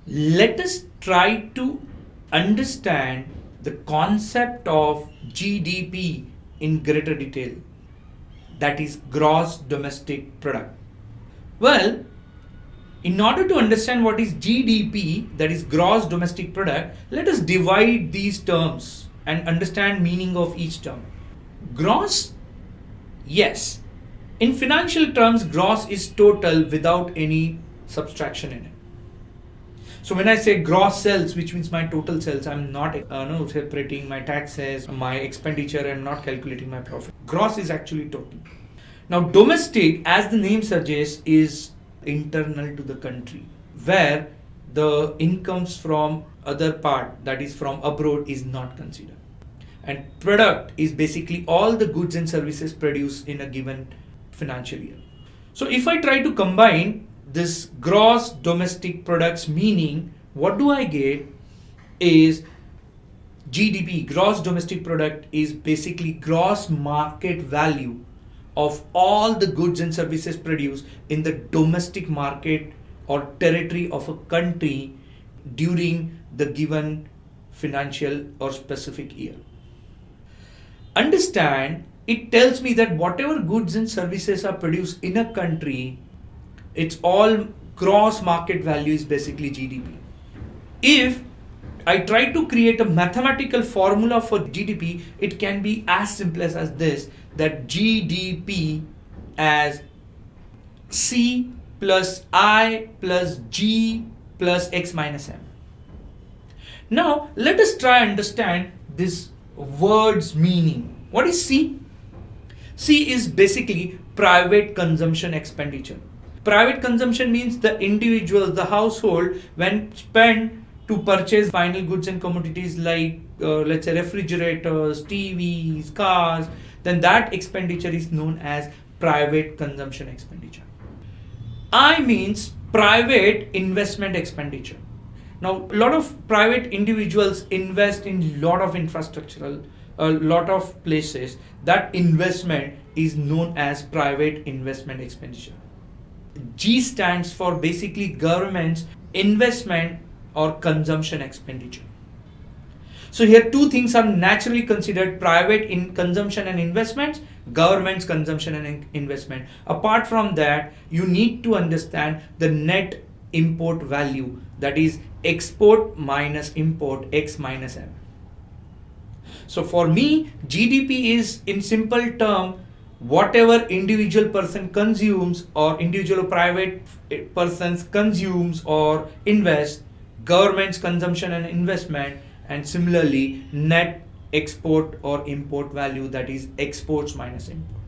Let us try to understand the concept of GDP in greater detail, that is gross domestic product. Well, in order to understand what is GDP, that is gross domestic product, let us divide these terms and understand meaning of each term. Gross, yes. In financial terms, gross is total without any subtraction in it. So when I say gross sales, which means my total sales, I'm not separating my taxes, my expenditure, I'm not calculating my profit. Gross is actually total. Now domestic, as the name suggests, is internal to the country, where the incomes from other part, that is from abroad, is not considered. And product is basically all the goods and services produced in a given financial year. So if I try to combine this gross domestic products meaning, what do I get is GDP, gross domestic product, is basically gross market value of all the goods and services produced in the domestic market or territory of a country during the given financial or specific year. Understand, it tells me that whatever goods and services are produced in a country, it's all gross market value is basically GDP. If I try to create a mathematical formula for GDP, it can be as simple as this, that GDP as C plus I plus G plus X minus M. Now let us try and understand this word's meaning. What is C? C is basically private consumption expenditure. Private consumption means the individual, the household, when spend to purchase final goods and commodities like let's say refrigerators, TVs, cars, then that expenditure is known as private consumption expenditure. I means private investment expenditure. Now, a lot of private individuals invest in a lot of infrastructural, a lot of places. That investment is known as private investment expenditure. G stands for basically government's investment or consumption expenditure. So here two things are naturally considered: private in consumption and investments, government's consumption and investment. Apart from that, you need to understand the net import value, that is export minus import, X minus M. So for me, GDP is, in simple term, whatever individual person consumes or individual or private persons consumes or invest, government's consumption and investment, and similarly net export or import value, that is exports minus import.